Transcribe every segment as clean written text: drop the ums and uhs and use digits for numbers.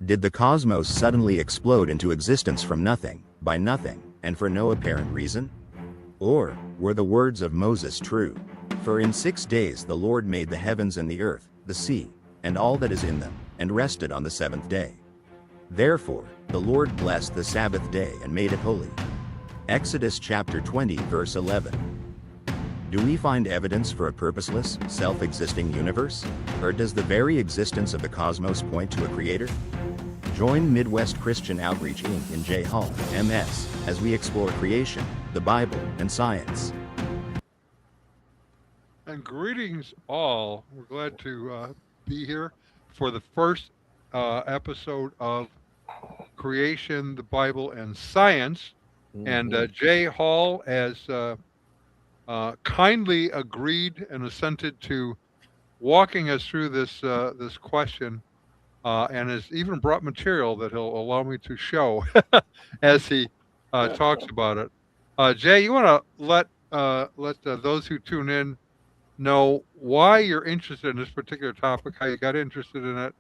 Did the cosmos suddenly explode into existence from nothing, by nothing, and for no apparent reason? Or were the words of Moses true? For in 6 days the Lord made the heavens and the earth, the sea, and all that is in them, and rested on the seventh day. Therefore, the Lord blessed the Sabbath day and made it holy. Exodus chapter 20 verse 11. Do we find evidence for a purposeless, self-existing universe? Or does the very existence of the cosmos point to a creator? Join Midwest Christian Outreach Inc. in J. Hall, MS, as we explore creation, the Bible, and science. And greetings all. We're glad to be here for the first episode of Creation, the Bible, and Science. And Jay Hall has kindly agreed and assented to walking us through this this question, and has even brought material that he'll allow me to show as he talks about it. Jay, you want to let those who tune in know why you're interested in this particular topic, how you got interested in it,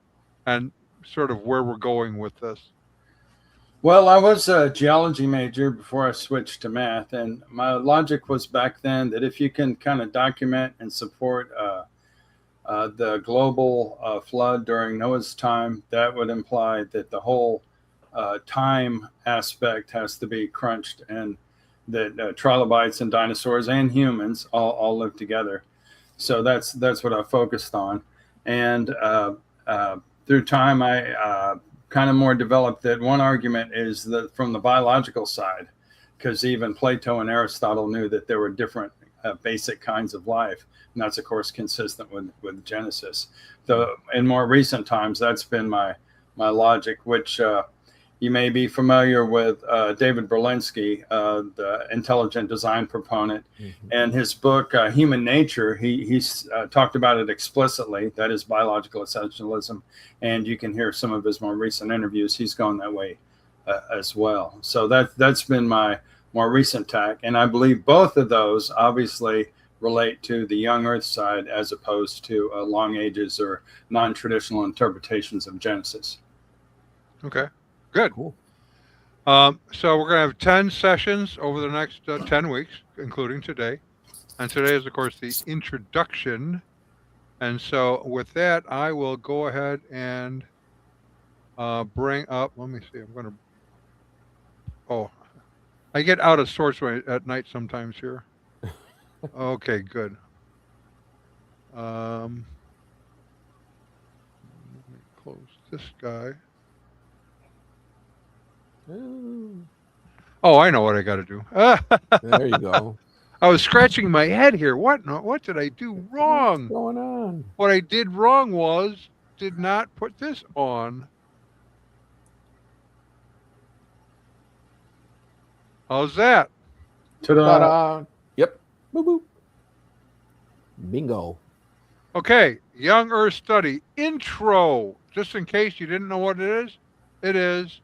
and sort of where we're going with this. Well, I was a geology major before I switched to math, and my logic was back then that if you can kind of document and support the global flood during Noah's time, that would imply that the whole time aspect has to be crunched, and that trilobites and dinosaurs and humans all live together. So that's what I focused on, and through time I kind of more developed that one argument is that from the biological side, because even Plato and Aristotle knew that there were different basic kinds of life, and that's of course consistent with Genesis. Though in more recent times, that's been my logic, which you may be familiar with David Berlinski, the intelligent design proponent, and his book Human Nature. He's talked about it explicitly. That is biological essentialism, and you can hear some of his more recent interviews. He's gone that way as well. So that's been my more recent tack, and I believe both of those obviously relate to the young Earth side as opposed to long ages or non-traditional interpretations of Genesis. Okay. Good. Cool. So we're going to have 10 sessions over the next 10 weeks, including today. And today is, of course, the introduction. And so with that, I will go ahead and bring up, let me see, I'm going to, I get out of sorts at night sometimes here. Okay, good. Let me close this guy. Oh, I know what I got to do. There you go. I was scratching my head here. What did I do wrong? What's going on? What I did wrong was did not put this on. How's that? Ta-da! Yep. Boop, boop. Bingo. Okay, Young Earth Study intro. Just in case you didn't know what it is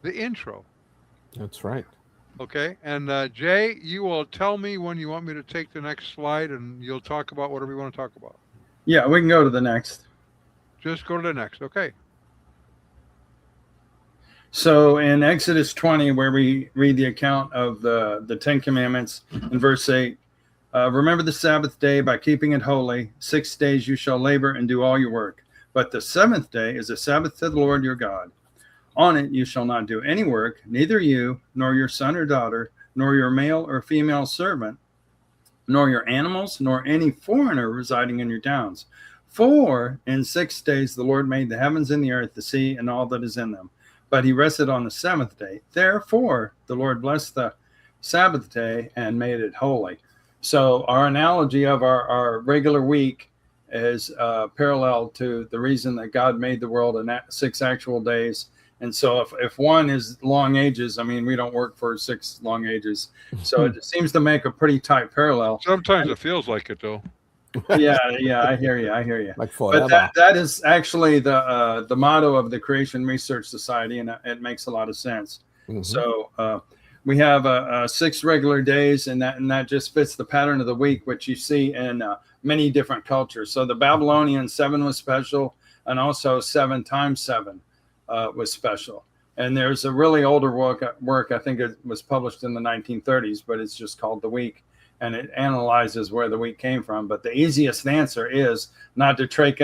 the intro. That's right. Okay, and Jay, you will tell me when you want me to take the next slide, and you'll talk about whatever you want to talk about. Yeah, we can go to the next. Just go to the next. Okay. So in Exodus 20, where we read the account of the Ten Commandments in verse 8, remember the Sabbath day by keeping it holy. 6 days you shall labor and do all your work. But the seventh day is a Sabbath to the Lord your God. On it you shall not do any work, neither you, nor your son or daughter, nor your male or female servant, nor your animals, nor any foreigner residing in your towns. For in 6 days the Lord made the heavens and the earth, the sea, and all that is in them. But he rested on the seventh day. Therefore the Lord blessed the Sabbath day and made it holy. So our analogy of our regular week is parallel to the reason that God made the world in 6 actual days. And so if one is long ages, I mean, we don't work for 6 long ages. So it seems to make a pretty tight parallel. Sometimes it feels like it, though. Yeah, I hear you. Like forever. But that is actually the motto of the Creation Research Society, and it makes a lot of sense. So we have 6 regular days, and that just fits the pattern of the week, which you see in many different cultures. So the Babylonian 7 was special, and also 7 times 7. was special. And there's a really older work, I think it was published in the 1930s, but it's just called The Week. And it analyzes where the week came from. But the easiest answer is not to take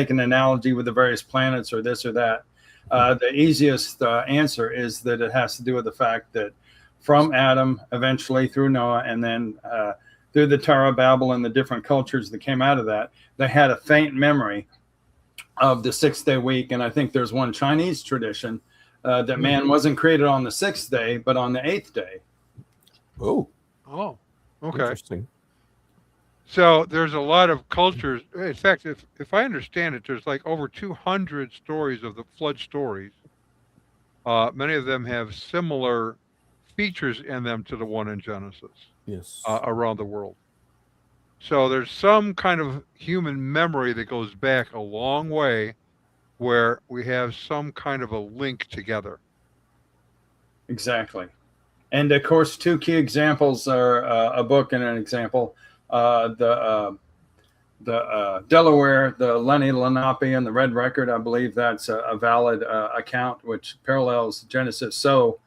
an analogy with the various planets or this or that. The easiest answer is that it has to do with the fact that from Adam, eventually through Noah, and then through the Tower of Babel and the different cultures that came out of that, they had a faint memory of the 6-day week. And I think there's one Chinese tradition that man wasn't created on the 6th day, but on the 8th day. Oh, okay. Interesting. So there's a lot of cultures. In fact, if I understand it, there's like over 200 stories of the flood stories. Many of them have similar features in them to the one in Genesis. Yes. Around the world. So there's some kind of human memory that goes back a long way where we have some kind of a link together. Exactly. And of course, two key examples are a book and an example. The Delaware, the Lenni Lenape and the Red Record, I believe that's a valid account, which parallels Genesis so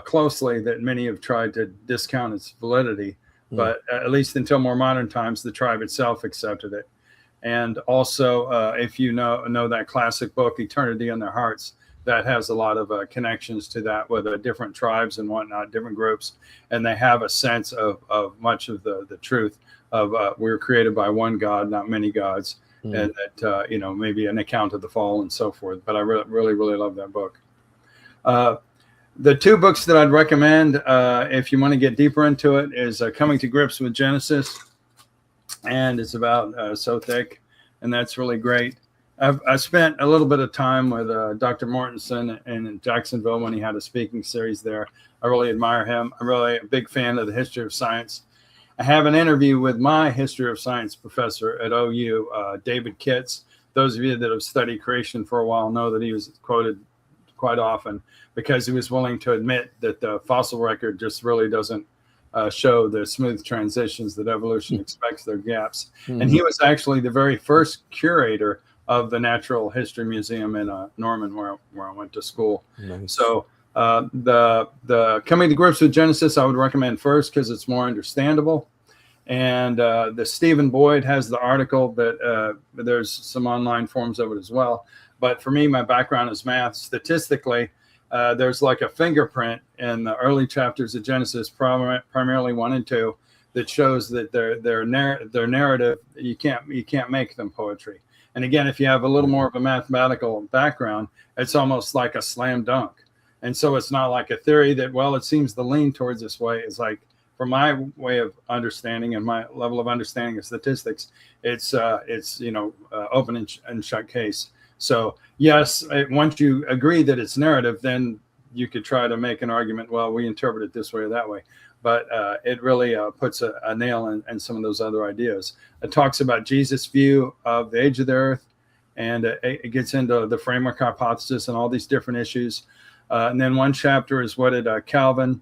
closely that many have tried to discount its validity. But at least until more modern times, the tribe itself accepted it. And also, if you know that classic book, Eternity in Their Hearts, that has a lot of connections to that with different tribes and whatnot, different groups. And they have a sense of much of the truth of we were created by one God, not many gods. And that, maybe an account of the fall and so forth. But I really, really love that book. The two books that I'd recommend, if you want to get deeper into it, is Coming to Grips with Genesis. And it's about so thick, and that's really great. I spent a little bit of time with Dr. Mortensen in Jacksonville when he had a speaking series there. I really admire him. I'm really a big fan of the history of science. I have an interview with my history of science professor at OU, David Kitts. Those of you that have studied creation for a while know that he was quoted quite often because he was willing to admit that the fossil record just really doesn't show the smooth transitions that evolution expects. Their gaps. And he was actually the very first curator of the Natural History Museum in Norman, where I went to school. Nice. So the Coming to Grips with Genesis, I would recommend first because it's more understandable. And the Stephen Boyd has the article that there's some online forms of it as well. But for me, my background is math. Statistically, there's like a fingerprint in the early chapters of Genesis, primarily 1 and 2, that shows that their narrative, you can't make them poetry. And again, if you have a little more of a mathematical background, it's almost like a slam dunk. And so it's not like a theory that, well, it seems to lean towards this way. It's like, from my way of understanding and my level of understanding of statistics, it's open and shut case. So yes, once you agree that it's narrative, then you could try to make an argument, well, we interpret it this way or that way. But it really puts a nail in some of those other ideas. It talks about Jesus' view of the age of the earth, and it gets into the framework hypothesis and all these different issues. And then one chapter is what did Calvin,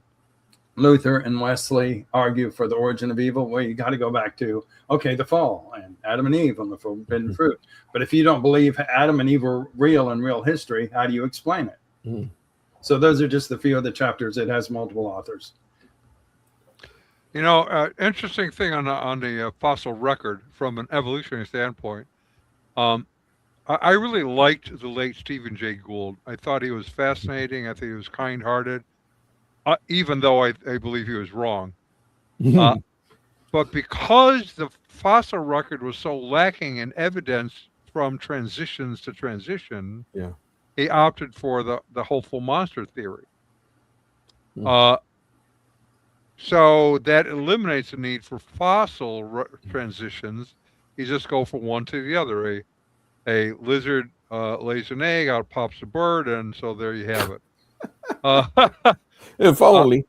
Luther, and Wesley argue for the origin of evil? Well, you got to go back to, the fall and Adam and Eve on the forbidden fruit. But if you don't believe Adam and Eve were real in real history, how do you explain it? So those are just a few of the chapters. It has multiple authors. Interesting thing on the fossil record from an evolutionary standpoint. I really liked the late Stephen Jay Gould. I thought he was fascinating. I think he was kind-hearted, even though I believe he was wrong. But because the fossil record was so lacking in evidence from transitions to transition, he opted for the hopeful monster theory. So that eliminates the need for fossil transitions. You just go from one to the other. A lizard lays an egg, out pops a bird, and so there you have it. If only.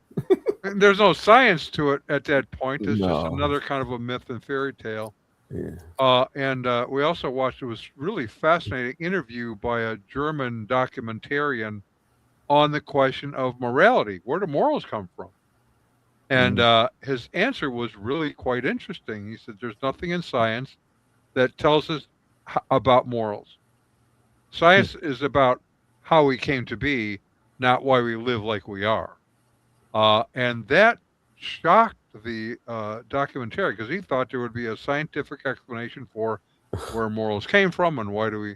There's no science to it at that point. It's just another kind of a myth and fairy tale. And we also watched, it was really fascinating interview by a German documentarian on the question of morality. Where do morals come from? And his answer was really quite interesting. He said, there's nothing in science that tells us about morals. Science is about how we came to be, not why we live like we are. And that shocked the documentarian, because he thought there would be a scientific explanation for where morals came from and why do we.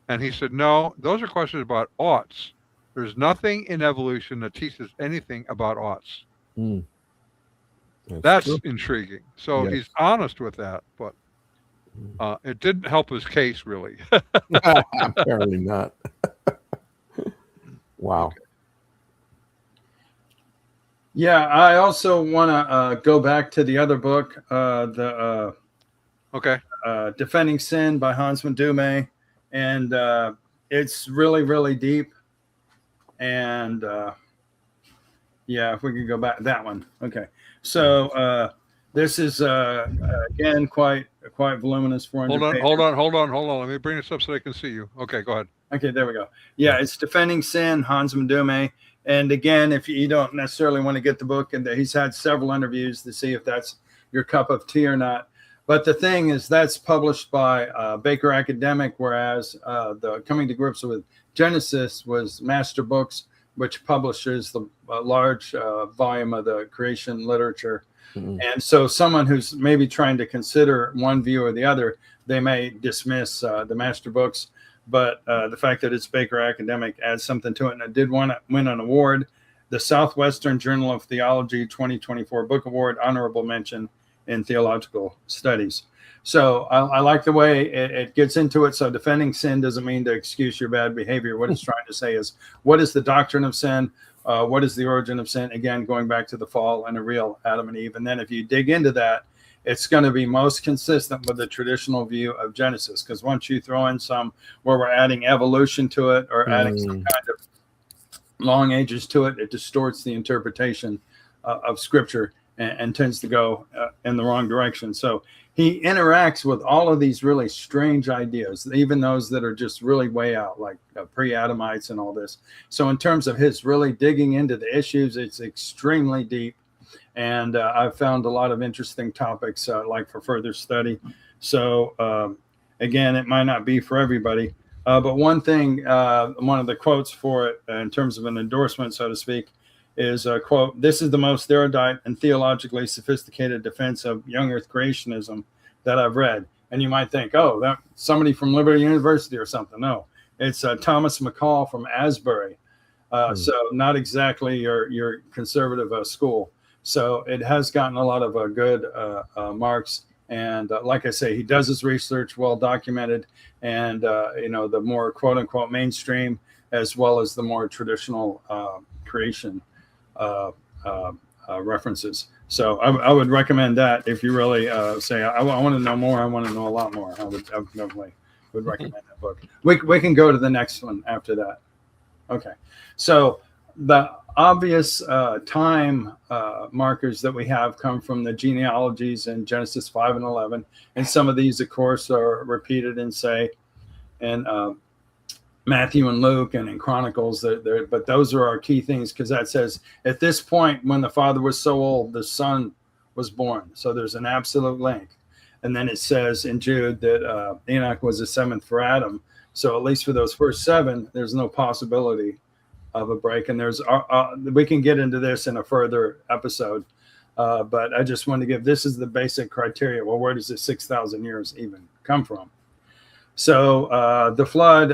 And he said, no, those are questions about oughts. There's nothing in evolution that teaches anything about oughts. Mm. That's true. intriguing. So Yes. he's honest with that, but it didn't help his case, really. Apparently not. Wow. Okay. Yeah, I also want to go back to the other book, Okay. Defending Sin by Hans von Dume. And it's really, really deep. And yeah, if we could go back, that one. Okay. So this is, again, quite voluminous. 400 pages. Hold on. Let me bring this up so they can see you. Okay, go ahead. Okay, there we go. Yeah, it's Defending Sin, Hans von Dume. And again, if you don't necessarily want to get the book, and he's had several interviews to see if that's your cup of tea or not. But the thing is, that's published by Baker Academic, whereas the Coming to Grips with Genesis was Master Books, which publishes the large volume of the creation literature. Mm-hmm. And so someone who's maybe trying to consider one view or the other, they may dismiss the Master Books. But the fact that it's Baker Academic adds something to it. And it did win an award, the Southwestern Journal of Theology 2024 Book Award, honorable mention in theological studies. So I like the way it gets into it. So defending sin doesn't mean to excuse your bad behavior. What it's trying to say is, what is the doctrine of sin? What is the origin of sin? Again, going back to the fall and a real Adam and Eve. And then if you dig into that, it's going to be most consistent with the traditional view of Genesis. Because once you throw in some where we're adding evolution to it or adding some kind of long ages to it, it distorts the interpretation of Scripture and tends to go in the wrong direction. So he interacts with all of these really strange ideas, even those that are just really way out, like pre-Adamites and all this. So in terms of his really digging into the issues, it's extremely deep. And I've found a lot of interesting topics like for further study. So again, it might not be for everybody. But one thing, one of the quotes for it in terms of an endorsement, so to speak, is a quote, "This is the most erudite and theologically sophisticated defense of young earth creationism that I've read." And you might think, oh, that's somebody from Liberty University or something. No, it's Thomas McCall from Asbury. So not exactly your conservative school. So it has gotten a lot of good marks. And like I say, he does his research, well documented, and the more quote unquote mainstream, as well as the more traditional creation references. So I would recommend that if you really say, I want to know more, I want to know a lot more. I definitely would recommend that book. We can go to the next one after that. Okay. So the obvious time markers that we have come from the genealogies in Genesis 5 and 11. And some of these, of course, are repeated in, say, in Matthew and Luke and in Chronicles. But those are our key things, because that says, at this point, when the father was so old, the son was born. So there's an absolute link. And then it says in Jude that Enoch was the seventh for Adam. So at least for those first seven, there's no possibility of a break. And there's we can get into this in a further episode, but I just want to give, this is the basic criteria. Well, where does the 6,000 years even come from? So the flood,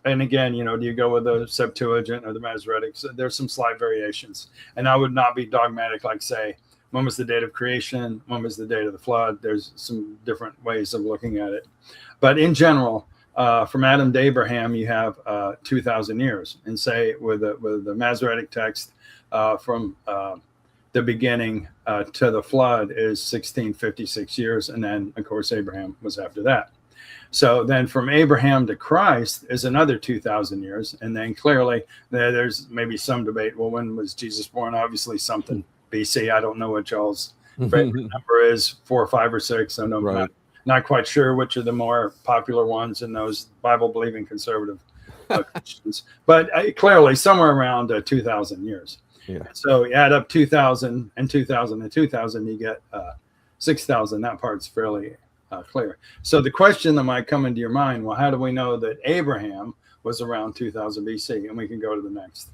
and again, do you go with the Septuagint or the Masoretic? So there's some slight variations, and I would not be dogmatic, like say, when was the date of creation? When was the date of the flood? There's some different ways of looking at it, but in general, from Adam to Abraham, you have 2,000 years, and say with the Masoretic text, from the beginning to the flood is 1656 years, and then of course Abraham was after that. So then from Abraham to Christ is another 2,000 years, and then clearly there's maybe some debate. Well, when was Jesus born? Obviously something BC. I don't know what y'all's favorite number is, 4 or 5 or 6. I know. Right. Not quite sure which are the more popular ones in those Bible-believing conservative Christians, but clearly somewhere around 2,000 years. Yeah. So you add up 2,000 and 2,000 and 2,000, you get 6,000. That part's fairly clear. So the question that might come into your mind, well, how do we know that Abraham was around 2000 BC. And we can go to the next.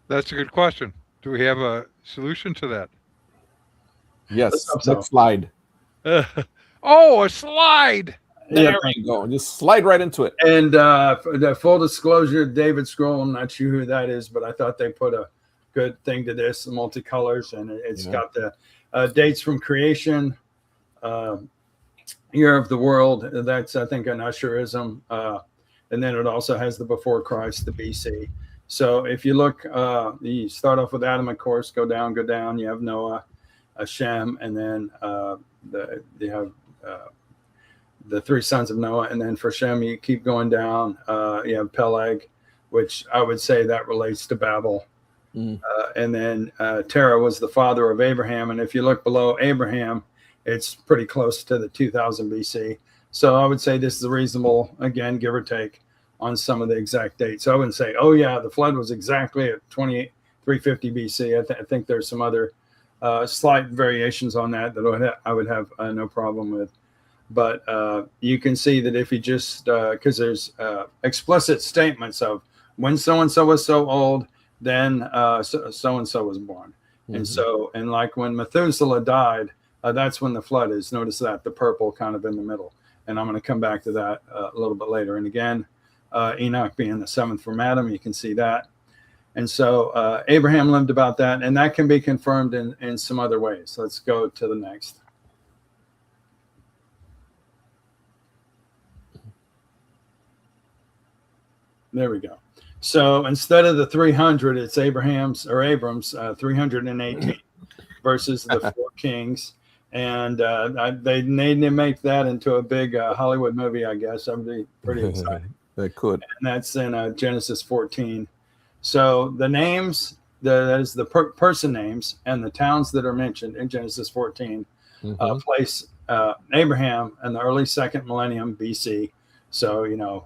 That's a good question. Do we have a solution to that? Yes. Next slide. Oh, a slide. There we go. Just slide right into it. And for the full disclosure, David Scroll, I'm not sure who that is, but I thought they put a good thing to this, multicolors, and it's got the dates from creation, year of the world. That's, I think, an Usherism. And then it also has the before Christ, the BC. So if you look, you start off with Adam, of course, go down. You have Noah, Shem, and then you have the three sons of Noah. And then for Shem, you keep going down. You have Peleg, which I would say that relates to Babel. And then Terah was the father of Abraham. And if you look below Abraham, it's pretty close to the 2000 BC. So I would say this is a reasonable, again, give or take, on some of the exact dates. So I wouldn't say, oh yeah, the flood was exactly at 350 BC. I think there's some other slight variations on that I would have no problem with. But you can see that if you just, because there's explicit statements of when so-and-so was so old, then so-and-so was born. And so, and like when Methuselah died, that's when the flood is. Notice that, the purple kind of in the middle. And I'm going to come back to that a little bit later. And again, Enoch being the seventh from Adam, you can see that. And so Abraham lived about that, and that can be confirmed in some other ways. Let's go to the next. There we go. So instead of the 300, it's Abram's 318 versus the 4 kings. And they need to make that into a big Hollywood movie, I guess. That would be pretty exciting. They could. And that's in Genesis 14. So the names, that is the person names and the towns that are mentioned in Genesis 14 place Abraham in the early second millennium BC. So,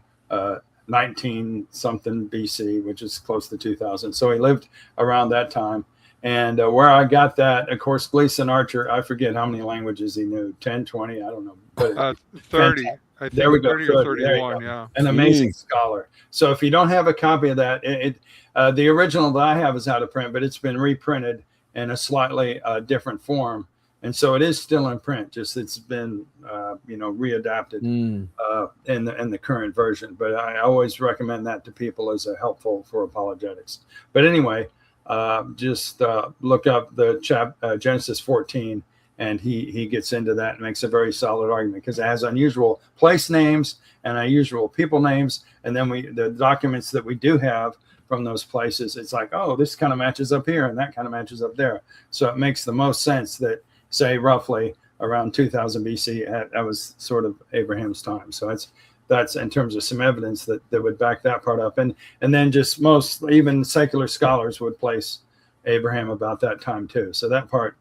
19 something BC, which is close to 2000. So he lived around that time. And where I got that, of course, Gleason Archer, I forget how many languages he knew, 10, 20, I don't know. But 30. I think there we go. 30 or 31, yeah. An amazing scholar. So if you don't have a copy of that, the original that I have is out of print, but it's been reprinted in a slightly different form. And so it is still in print, just it's been, readapted in the current version. But I always recommend that to people as a helpful for apologetics. But anyway, just look up the Genesis 14, and he gets into that and makes a very solid argument because it has unusual place names and unusual people names. And then the documents that we do have from those places, it's like, oh, this kind of matches up here and that kind of matches up there. So it makes the most sense that, say, roughly around 2000 BC, that was sort of Abraham's time. So that's in terms of some evidence that would back that part up. And then just even secular scholars would place Abraham about that time too. So that part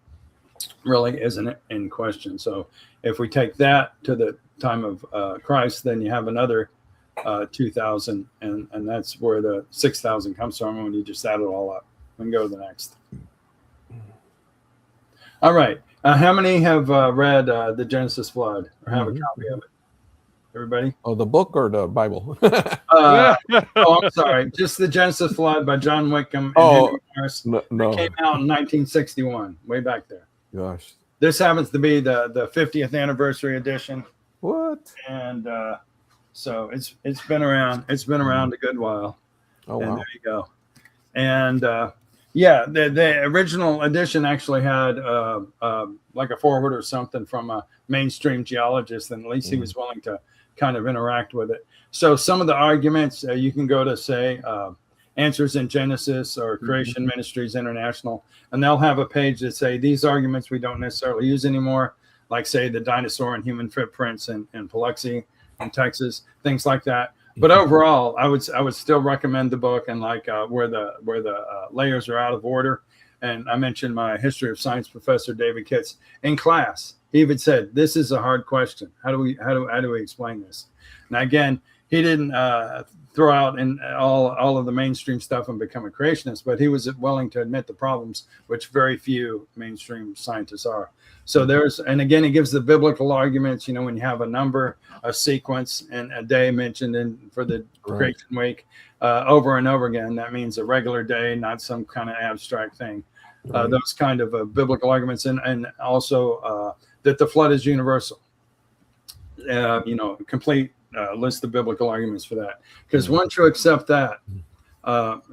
really isn't in question. So if we take that to the time of Christ, then you have another 2000, and that's where the 6000 comes from when you just add it all up. We can go to the next. All right. How many have read the Genesis flood or have a copy of it? Everybody? Oh, the book or the Bible? I'm sorry. Just the Genesis flood by John Wickham and Henry Morris. No. It came out in 1961, way back there. Gosh. This happens to be the 50th anniversary edition. What? And so it's been around. It's been around a good while. Oh, and wow. there you go. And the original edition actually had like a foreword or something from a mainstream geologist, and at least he was willing to kind of interact with it. So some of the arguments you can go to, say, Answers in Genesis or Creation Ministries International, and they'll have a page that say these arguments we don't necessarily use anymore, like, say, the dinosaur and human footprints in Biloxi in Texas, things like that. But overall, I would still recommend the book, and like where the layers are out of order. And I mentioned my history of science professor David Kitts in class. He even said, "This is a hard question. How do we explain this?" Now again, he didn't throw out in all of the mainstream stuff and become a creationist, but he was willing to admit the problems, which very few mainstream scientists are. So and again, he gives the biblical arguments, when you have a number, a sequence, and a day mentioned for the creation week over and over again, that means a regular day, not some kind of abstract thing. Those kind of biblical arguments, and also that the flood is universal. Complete list of biblical arguments for that. Because once you accept that,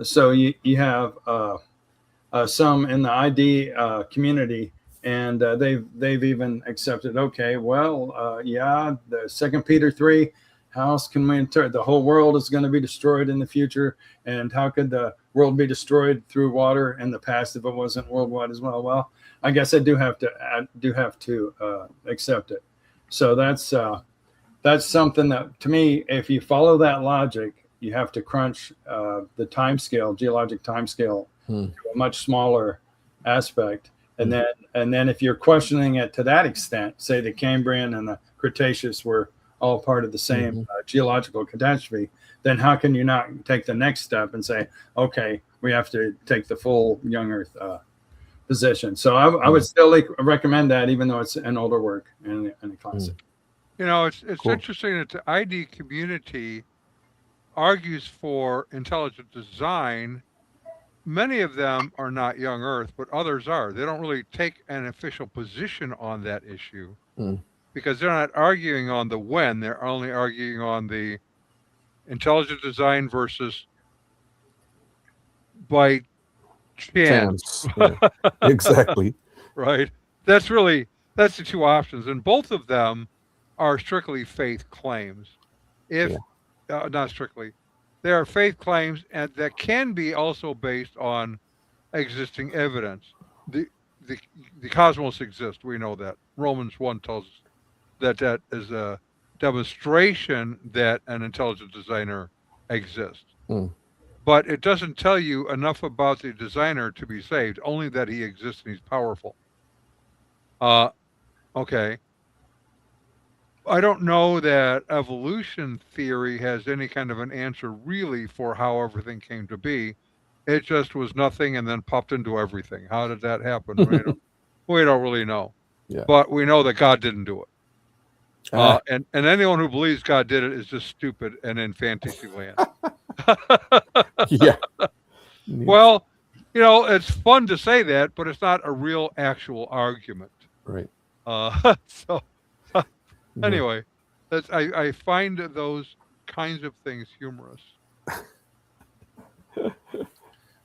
so you have some in the ID community, and they've even accepted. Okay, well, the 2 Peter 3. How else can we interpret? The whole world is going to be destroyed in the future, and how could the world be destroyed through water in the past if it wasn't worldwide as well? Well, I guess I do have to accept it. So that's something that, to me, if you follow that logic, you have to crunch the time scale, geologic time scale, to a much smaller aspect. And then if you're questioning it to that extent, say the Cambrian and the Cretaceous were all part of the same geological catastrophe, then how can you not take the next step and say, okay, we have to take the full young Earth position? So I would still recommend that, even though it's an older work and a classic. It's cool. Interesting that the ID community argues for intelligent design. Many of them are not young Earth, but others are. They don't really take an official position on that issue because they're not arguing on the when. They're only arguing on the intelligent design versus by chance. Yeah. Exactly. Right. That's the two options. And both of them are strictly faith claims. Not strictly. They are faith claims, and that can be also based on existing evidence. The cosmos exists. We know that. Romans 1 tells us that is a demonstration that an intelligent designer exists. But it doesn't tell you enough about the designer to be saved, only that he exists and he's powerful. Okay. I don't know that evolution theory has any kind of an answer really for how everything came to be. It just was nothing and then popped into everything. How did that happen? We don't really know. Yeah. But we know that God didn't do it. And anyone who believes God did it is just stupid and in fantasy land. Yeah. Well, it's fun to say that, but it's not a real actual argument. Right. Anyway, I find those kinds of things humorous.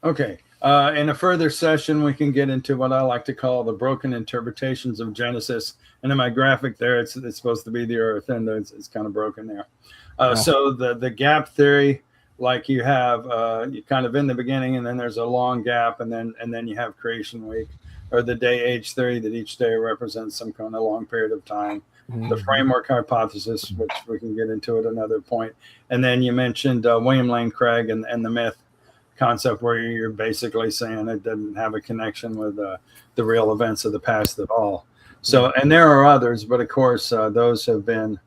Okay. In a further session, we can get into what I like to call the broken interpretations of Genesis. And in my graphic there, it's supposed to be the Earth, and it's kind of broken there. So the gap theory, like you have you kind of in the beginning, and then there's a long gap, and then you have creation week, or the day age theory, that each day represents some kind of long period of time. The framework hypothesis, which we can get into at another point. And then you mentioned William Lane Craig and the myth concept, where you're basically saying it doesn't have a connection with the real events of the past at all. So, and there are others, but of course, those have been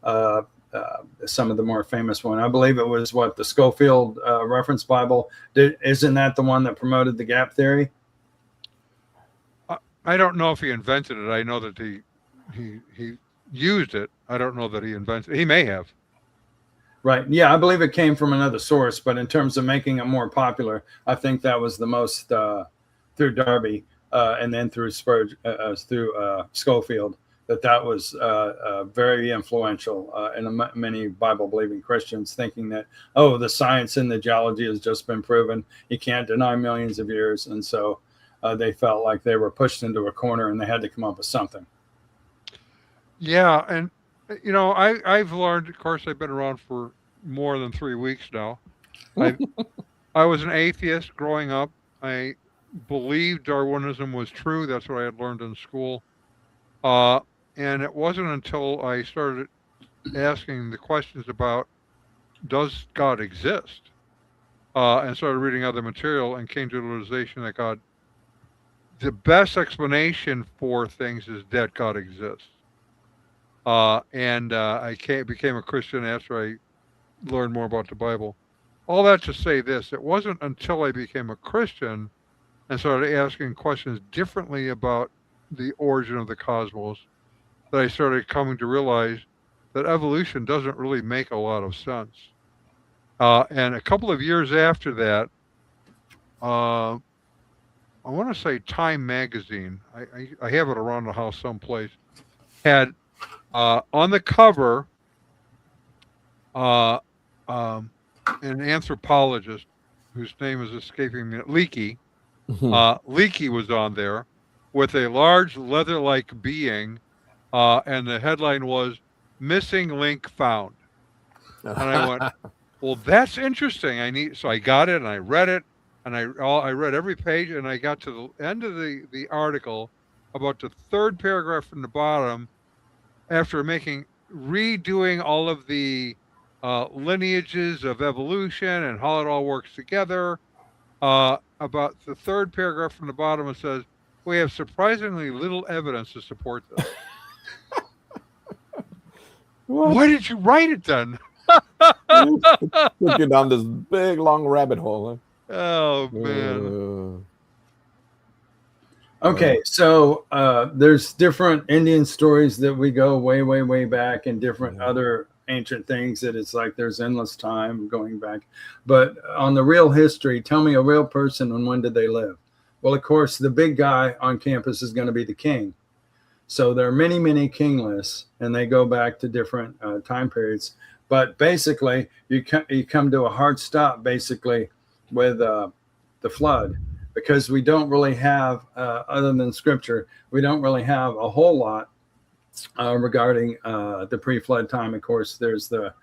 some of the more famous one. I believe it was the Schofield Reference Bible. Isn't that the one that promoted the gap theory? I don't know if he invented it. I know that he used it. I don't know that he invented it. He may have. Right. Yeah, I believe it came from another source, but in terms of making it more popular, I think that was the most through Darby and then through Schofield, that was very influential in many Bible-believing Christians, thinking that, the science and the geology has just been proven. You can't deny millions of years. And so they felt like they were pushed into a corner and they had to come up with something. Yeah, and I've learned. Of course, I've been around for more than 3 weeks now. I was an atheist growing up. I believed Darwinism was true. That's what I had learned in school. And it wasn't until I started asking the questions about, does God exist? And started reading other material and came to the realization that the best explanation for things is that God exists. And I became a Christian after I learn more about the Bible. All that to say this, it wasn't until I became a Christian and started asking questions differently about the origin of the cosmos that I started coming to realize that evolution doesn't really make a lot of sense. And a couple of years after that, I want to say Time magazine, I have it around the house someplace, had on the cover an anthropologist whose name is escaping me, Leakey. Leakey was on there with a large leather-like being, and the headline was "Missing Link Found." And I went, "Well, that's interesting. So I got it and I read it, and I read every page, and I got to the end of the article, about the third paragraph from the bottom, after redoing all of the lineages of evolution and how it all works together. About the third paragraph from the bottom, it says, "We have surprisingly little evidence to support this." Why did you write it then? Took you down this big, long rabbit hole. Huh? Oh, man. Okay, so there's different Indian stories that we go way, way, way back, and different other ancient things that it's like there's endless time going back. But on the real history, tell me a real person and when did they live? Well, of course, the big guy on campus is going to be the king. So there are many, many king lists, and they go back to different time periods. But basically, you come to a hard stop, basically, with the flood, because we don't really have, other than scripture, we don't really have a whole lot regarding the pre-flood time. Of course, there's the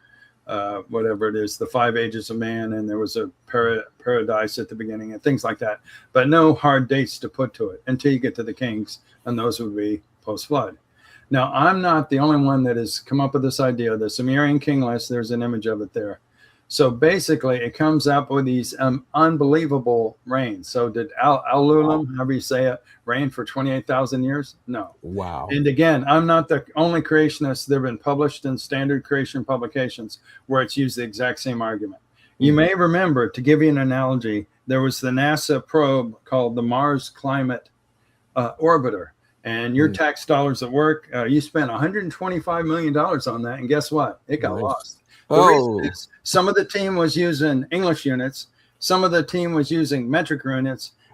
whatever it is, the 5 ages of man, and there was a paradise at the beginning and things like that. But no hard dates to put to it until you get to the kings, and those would be post-flood. Now, I'm not the only one that has come up with this idea. The Sumerian king list, there's an image of it there. So basically, it comes up with these unbelievable rains. So did Al-Ulam, however you say it, rain for 28,000 years? No. Wow. And again, I'm not the only creationist. They've been published in standard creation publications where it's used the exact same argument. You may remember, to give you an analogy, there was the NASA probe called the Mars Climate Orbiter. And your tax dollars at work, you spent $125 million on that. And guess what? It got lost. The reason is some of the team was using English units. Some of the team was using metric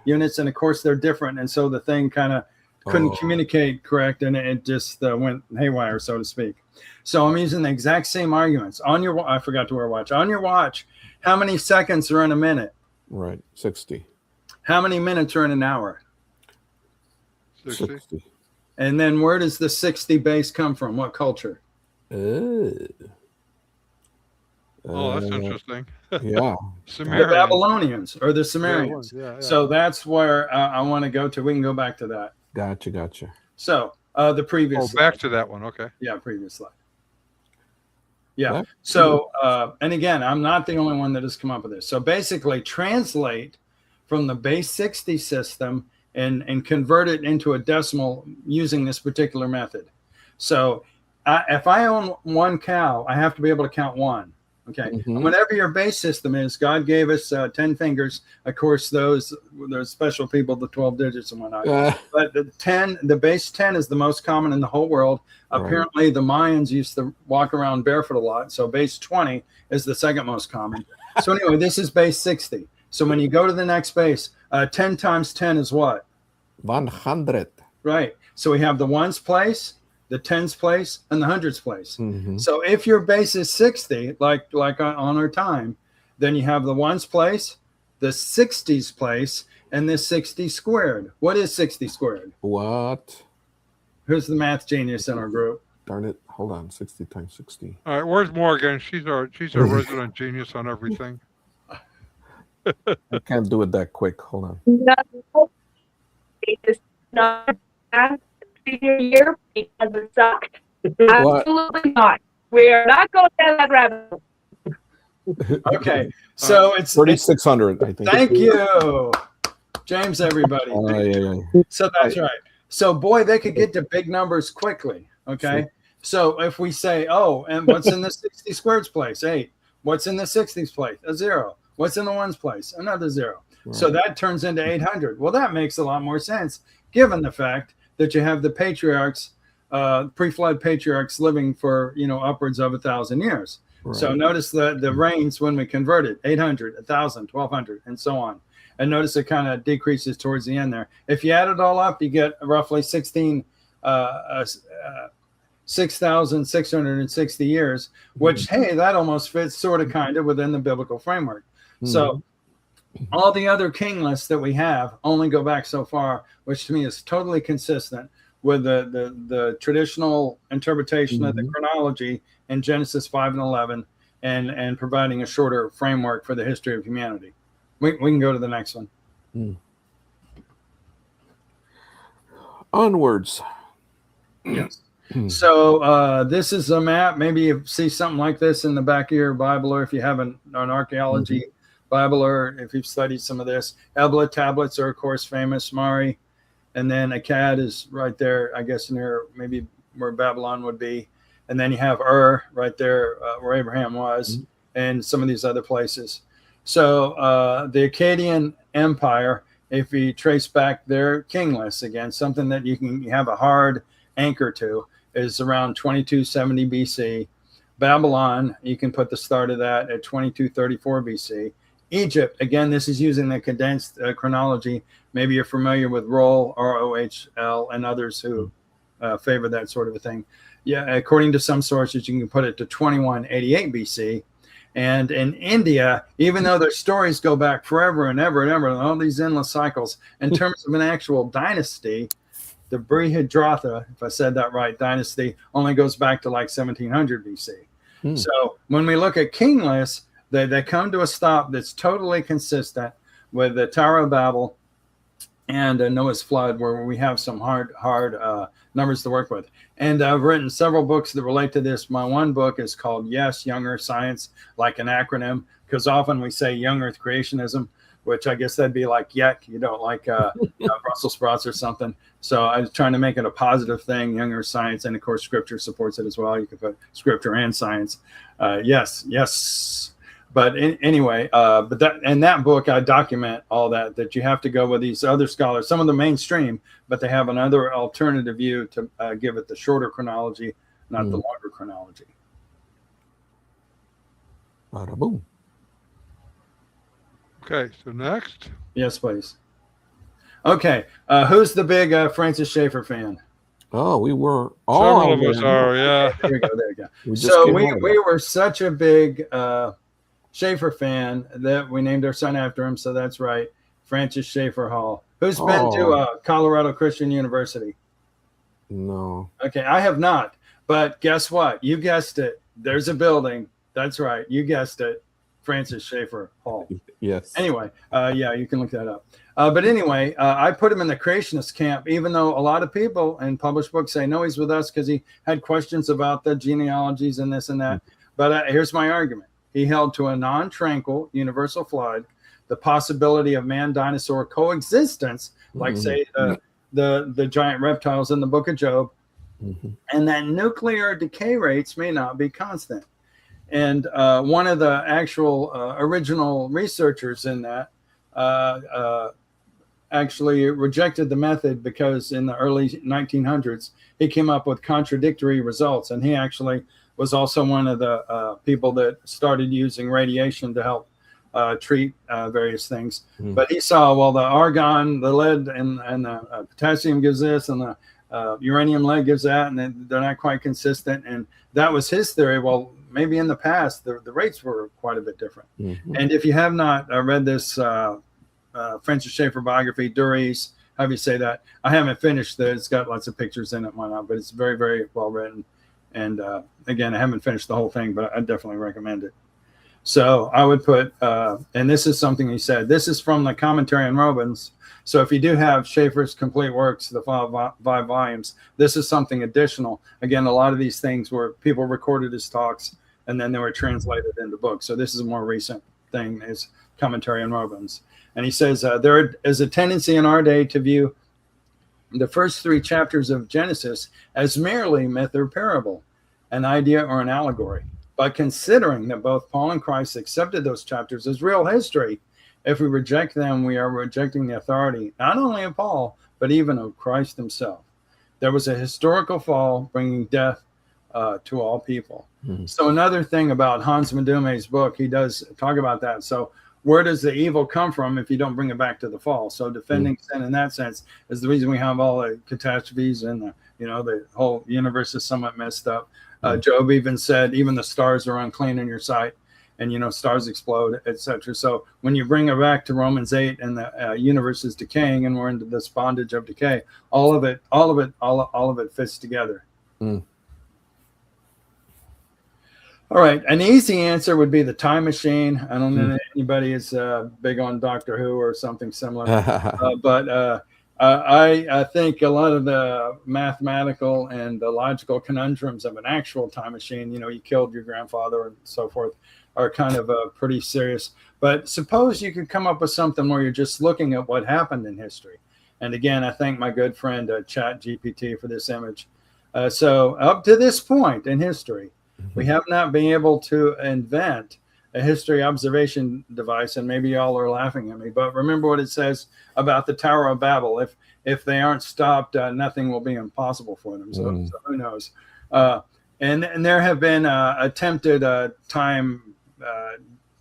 units. And of course, they're different. And so the thing kind of couldn't communicate correct. And it just went haywire, so to speak. So I'm using the exact same arguments. I forgot to wear a watch. On your watch, how many seconds are in a minute? Right, 60. How many minutes are in an hour? 60. And then where does the 60 base come from? What culture? Oh, that's interesting. Yeah. The Babylonians or the Sumerians. Yeah. So that's where I want to go to. We can go back to that. Gotcha. So the previous slide. Back to that one. Okay. Yeah, previous slide. Yeah. So, and again, I'm not the only one that has come up with this. So basically translate from the base 60 system and convert it into a decimal using this particular method. So if I own one cow, I have to be able to count one. Okay. Whatever your base system is, God gave us 10 fingers. Of course, those special people, the 12 digits and whatnot. But the base 10 is the most common in the whole world. Apparently, the Mayans used to walk around barefoot a lot. So base 20 is the second most common. So anyway, this is base 60. So when you go to the next base, 10 times 10 is what? 100. Right. So we have the ones place, the tens place, and the hundreds place. So if your base is 60, like on our time, then you have the ones place, the 60s place, and the 60 squared. What is 60 squared? What? Who's the math genius in our group? Darn it. Hold on. 60 times 60. All right. Where's Morgan? She's our resident genius on everything. I can't do it that quick. Hold on. No, it's not senior year because it sucked. Absolutely not. We are not going down that rabbit hole. Okay, so it's 3,600, I think. Thank you, James, everybody. So that's right. So, boy, they could get to big numbers quickly, okay? So if we say, and what's in the 60 squareds place? 8. What's in the 60s place? A 0. What's in the 1s place? Another 0. Right. So that turns into 800. Well, that makes a lot more sense, given the fact that you have the patriarchs, pre-flood patriarchs living for, upwards of 1,000 years. Right. So notice the reigns when we converted, 800, 1,000, 1,200, and so on. And notice it kind of decreases towards the end there. If you add it all up, you get roughly 6,660 years, which, hey, that almost fits sort of kind of within the biblical framework. So all the other king lists that we have only go back so far, which to me is totally consistent with the traditional interpretation of the chronology in Genesis 5 and 11, and providing a shorter framework for the history of humanity. We can go to the next one. Onwards. Yes. So this is a map. Maybe you see something like this in the back of your Bible, or if you have an archaeology Bible, or if you've studied some of this. Ebla tablets are, of course, famous. Mari. And then Akkad is right there, I guess, near maybe where Babylon would be. And then you have right there where Abraham was, and some of these other places. So the Akkadian Empire, if you trace back their king lists, again, something that you have a hard anchor to, is around 2270 BC. Babylon, you can put the start of that at 2234 BC. Egypt, again, this is using the condensed chronology. Maybe you're familiar with Rohl, R-O-H-L, and others who favor that sort of a thing. Yeah, according to some sources, you can put it to 2188 BC. And in India, even though their stories go back forever and ever and ever, and all these endless cycles, in terms of an actual dynasty, the Brihadratha, if I said that right, dynasty only goes back to like 1700 BC. So when we look at king lists, they come to a stop that's totally consistent with the Tower of Babel and Noah's flood, where we have some hard numbers to work with. And I've written several books that relate to this. My one book is called Yes, Young Earth Science, like an acronym, because often we say Young Earth Creationism, which I guess that'd be like yuck, like Brussels sprouts or something. So I was trying to make it a positive thing, Young Earth Science, and of course Scripture supports it as well. You can put Scripture and science. Yes. But anyway, but that book, I document all that you have to go with these other scholars, some of the mainstream, but they have another alternative view to give it the shorter chronology, not the longer chronology. Bada boom. Okay, so next. Yes, please. Okay, who's the big Francis Schaeffer fan? Oh, we were all. Several of us are, yeah. There you go. So we were such a big Schaeffer fan that we named our son after him. So that's right, Francis Schaeffer Hall. Who's been to Colorado Christian University? No. Okay, I have not. But guess what? You guessed it. There's a building. That's right. You guessed it. Francis Schaeffer Hall. Yes. Anyway, you can look that up. But anyway, I put him in the creationist camp, even though a lot of people in published books say, no, he's with us because he had questions about the genealogies and this and that. But here's my argument. He held to a non-tranquil universal flood, the possibility of man-dinosaur coexistence, like say the giant reptiles in the book of Job, and that nuclear decay rates may not be constant. And one of the actual original researchers in that actually rejected the method because in the early 1900s, he came up with contradictory results. And he actually was also one of the people that started using radiation to help treat various things. But he saw, well, the argon, the lead, and the potassium gives this, and the uranium lead gives that, and they're not quite consistent. And that was his theory. Well, maybe in the past, the rates were quite a bit different. And if you have not read this Francis Schaeffer biography, Duries, how do you say that? I haven't finished it. It's got lots of pictures in it, but it's very, very well written. And again, I haven't finished the whole thing, but I definitely recommend it. So I would put, and this is something he said, this is from the commentary on Romans. So if you do have Schaeffer's complete works, the five volumes, this is something additional. Again, a lot of these things were people recorded his talks and then they were translated into books. So this is a more recent thing, is commentary on Romans. And he says, there is a tendency in our day to view the first 3 chapters of Genesis as merely myth or parable, an idea or an allegory. But considering that both Paul and Christ accepted those chapters as real history, if we reject them, we are rejecting the authority, not only of Paul, but even of Christ himself. There was a historical fall bringing death to all people. Mm-hmm. So another thing about Hans Madume's book, he does talk about that. So where does the evil come from if you don't bring it back to the fall? So defending sin in that sense is the reason we have all the catastrophes and the whole universe is somewhat messed up. Job even said, even the stars are unclean in your sight, and stars explode, etc. So when you bring it back to Romans 8 and the universe is decaying and we're into this bondage of decay, all of it fits together. Mm. All right, an easy answer would be the time machine. I don't know if anybody is big on Doctor Who or something similar, but I think a lot of the mathematical and the logical conundrums of an actual time machine, you killed your grandfather and so forth, are kind of pretty serious. But suppose you could come up with something where you're just looking at what happened in history. And again, I thank my good friend ChatGPT for this image. So up to this point in history, we have not been able to invent a history observation device, and maybe y'all are laughing at me, but remember what it says about the Tower of Babel. If they aren't stopped, nothing will be impossible for them. So who knows? And there have been attempted time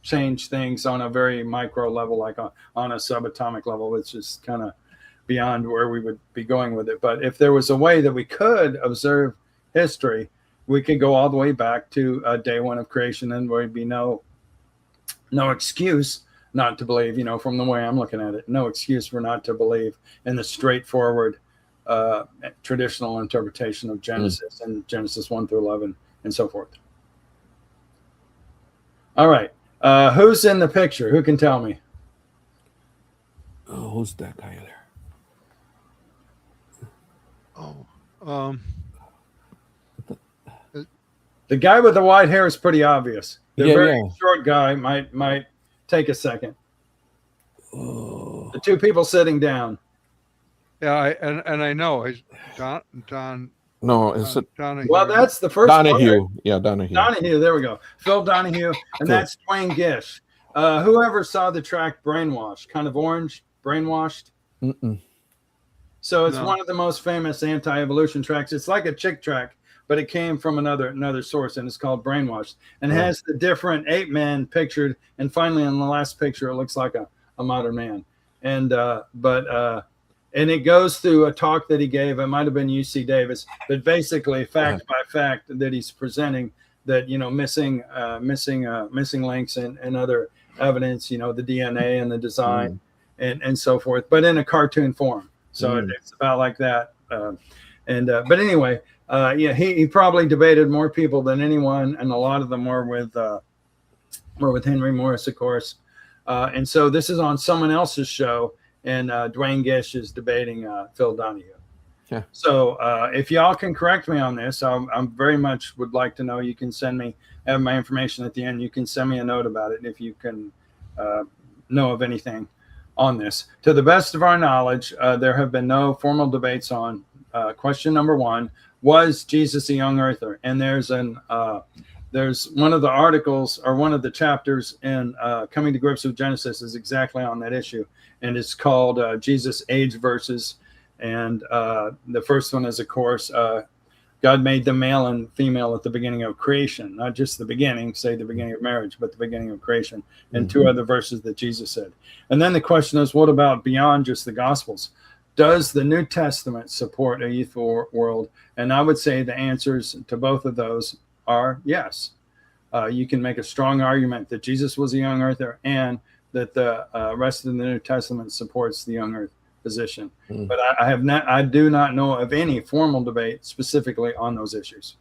change things on a very micro level, like on a subatomic level, which is kind of beyond where we would be going with it. But if there was a way that we could observe history, we could go all the way back to day one of creation, and there'd be no excuse not to believe, from the way I'm looking at it, no excuse for not to believe in the straightforward traditional interpretation of Genesis and Genesis 1 through 11 and so forth. All right. Who's in the picture? Who can tell me? Oh, who's that guy there? The guy with the white hair is pretty obvious. The very yeah. short guy might take a second. Oh. The two people sitting down. Yeah, I know he's Don. No, it's Donahue. Well, that's the first Donahue. one. Yeah, Donahue. Donahue. There we go. Phil Donahue, and that's Dwayne Gish. Whoever saw the track "Brainwashed," kind of orange, brainwashed. So it's one of the most famous anti-evolution tracks. It's like a chick track, but it came from another source, and it's called Brainwashed, and has the different ape men pictured, and finally in the last picture it looks like a modern man, and it goes through a talk that he gave. It might have been UC Davis, but basically fact by fact that he's presenting that missing links and other evidence, the DNA and the design and so forth, but in a cartoon form. So it's about like that, but anyway. He probably debated more people than anyone, and a lot of them were with Henry Morris, of course. And so this is on someone else's show, and Dwayne Gish is debating Phil Donahue. Yeah. So if y'all can correct me on this, I'm very much would like to know. You can send me, have my information at the end. You can send me a note about it if you can know of anything on this. To the best of our knowledge, there have been no formal debates on question number one. Was Jesus a young earther? And there's one of the articles or one of the chapters in Coming to Grips with Genesis is exactly on that issue, and it's called Jesus Age Verses. And the first one is, of course, God made them male and female at the beginning of creation, not just the beginning, say the beginning of marriage, but the beginning of creation, and two other verses that Jesus said. And then the question is, what about beyond just the Gospels? Does the New Testament support a youthful world? And I would say the answers to both of those are yes. You can make a strong argument that Jesus was a young earther and that the rest of the New Testament supports the young earth position. But I do not know of any formal debate specifically on those issues.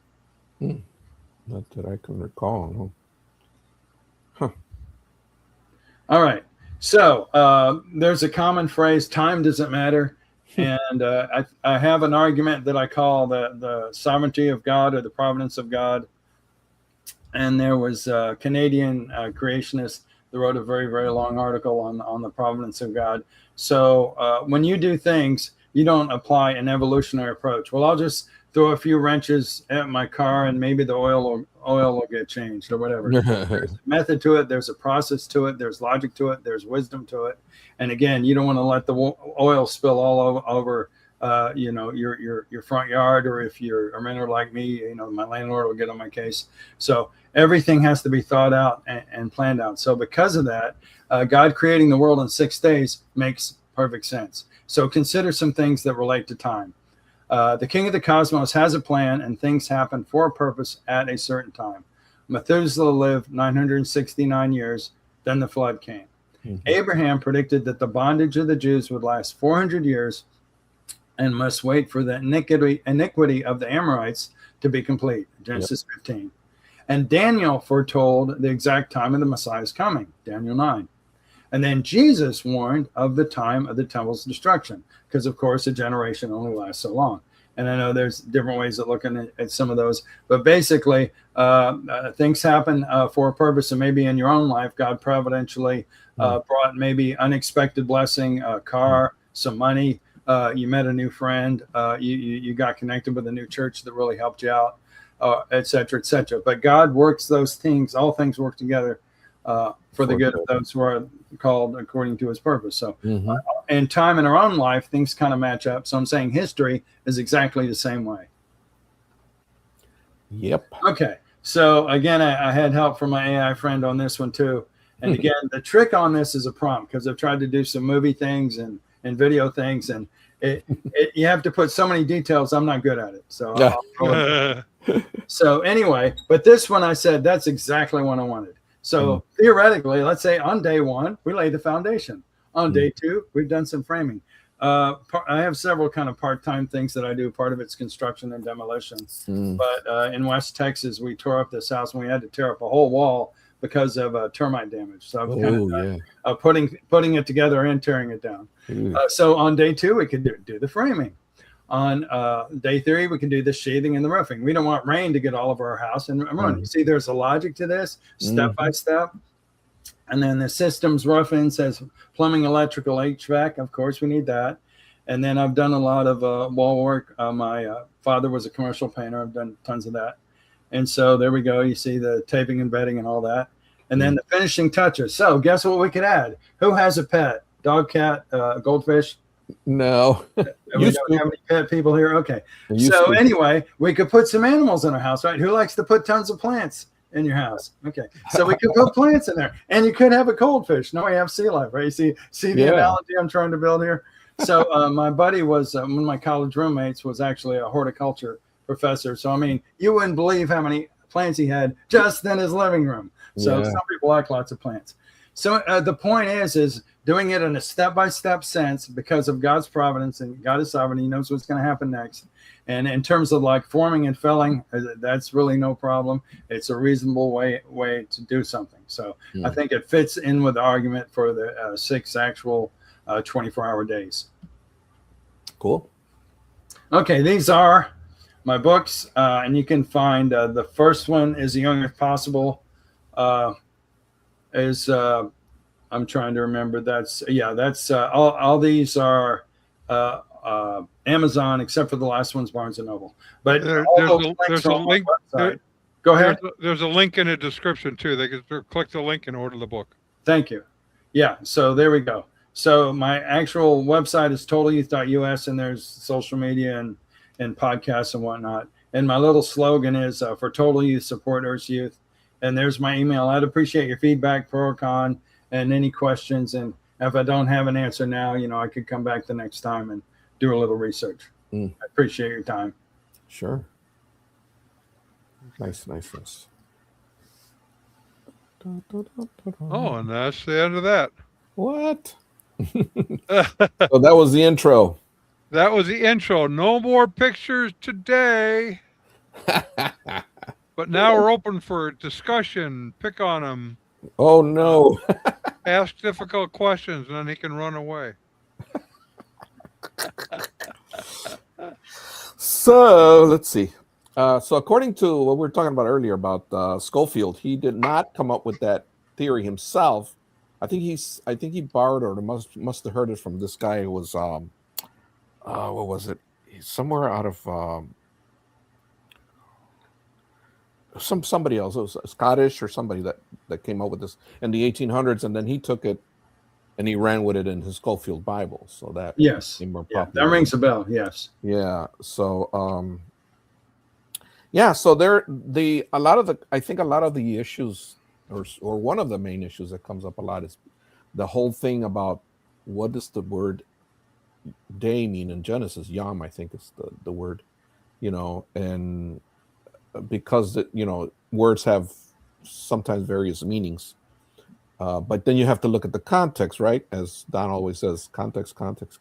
Not that I can recall. No. All right. So there's a common phrase, time doesn't matter. And I have an argument that I call the sovereignty of God or the providence of God. And there was a Canadian creationist that wrote a very, very long article on the providence of God. So when you do things, you don't apply an evolutionary approach. Well, I'll just throw a few wrenches at my car and maybe the oil will get changed or whatever. There's a method to it. There's a process to it. There's logic to it. There's wisdom to it. And again, you don't want to let the oil spill all over your front yard, or if you're a renter like me, my landlord will get on my case. So everything has to be thought out and planned out. So because of that, God creating the world in 6 days makes perfect sense. So consider some things that relate to time. The king of the cosmos has a plan, and things happen for a purpose at a certain time. Methuselah lived 969 years, then the flood came. Mm-hmm. Abraham predicted that the bondage of the Jews would last 400 years and must wait for the iniquity of the Amorites to be complete, Genesis 15. And Daniel foretold the exact time of the Messiah's coming, Daniel 9. And then Jesus warned of the time of the temple's destruction, because, of course, a generation only lasts so long. And I know there's different ways of looking at some of those. But basically, things happen for a purpose. And maybe in your own life, God providentially brought maybe unexpected blessing, a car, some money. You met a new friend. You got connected with a new church that really helped you out, et cetera, et cetera. But God works those things. All things work together for the good of those who are called according to his purpose. So in time in our own life, things kind of match up. So I'm saying history is exactly the same way. Yep. Okay. So again, I had help from my AI friend on this one too. And again, the trick on this is a prompt, because I've tried to do some movie things and video things, and you have to put so many details. I'm not good at it. So so anyway, but this one I said, that's exactly what I wanted. So theoretically, let's say on day 1, we lay the foundation. On day 2, we've done some framing. I have several kind of part-time things that I do. Part of it's construction and demolition. But in West Texas, we tore up this house and we had to tear up a whole wall because of termite damage. So I'm kind of putting it together and tearing it down. So on day 2, we could do the framing. On day 3, we can do the sheathing and the roofing. We don't want rain to get all over our house and ruin. You see, there's a logic to this, step by step. And then the systems rough-in says plumbing, electrical, HVAC. Of course, we need that. And then I've done a lot of wall work. My father was a commercial painter. I've done tons of that. And so there we go. You see the taping and bedding and all that. And then the finishing touches. So guess what we could add? Who has a pet? Dog, cat, goldfish? No. We don't have any pet people here. Okay. So anyway, we could put some animals in our house, right? Who likes to put tons of plants in your house? Okay. So we could put plants in there, and you could have a goldfish. Now we have sea life, right? You see the analogy I'm trying to build here. So my buddy was one of my college roommates was actually a horticulture professor. So I mean, you wouldn't believe how many plants he had just in his living room. So some people like lots of plants. So the point is doing it in a step-by-step sense because of God's providence, and God is sovereign. He knows what's going to happen next. And in terms of like forming and filling, that's really no problem. It's a reasonable way to do something. So I think it fits in with the argument for the 6 actual 24-hour days. Cool. Okay, these are my books, and you can find the first one is The Young If Possible. I'm trying to remember. That's all these are Amazon, except for the last one's Barnes and Noble. But there's a link. Go ahead. There's a link in the description too. They can click the link and order the book. Thank you. Yeah. So there we go. So my actual website is totalyouth.us, and there's social media and podcasts and whatnot. And my little slogan is for Total Youth, support Earth's youth. And there's my email. I'd appreciate your feedback, pro or con, and any questions. And if I don't have an answer now, I could come back the next time and do a little research. I appreciate your time. Sure. Nice. Oh, and that's the end of that. What? So that was the intro. That was the intro. No more pictures today. But now we're open for discussion. Pick on him. Oh, no. Ask difficult questions, and then he can run away. So let's see. So according to what we were talking about earlier about Schofield, he did not come up with that theory himself. I think he borrowed or must have heard it from this guy who was what was it? Somewhere out of somebody else. It was Scottish or somebody that came up with this in the 1800s, and then he took it and he ran with it in his Schofield Bible. So that became more popular. That rings a bell. Yes. Yeah. So yeah. So I think a lot of the issues, or one of the main issues that comes up a lot, is the whole thing about what does the word day mean in Genesis. Yom, I think, is the word, and because words have sometimes various meanings, but then you have to look at the context, right? As Don always says, context. Context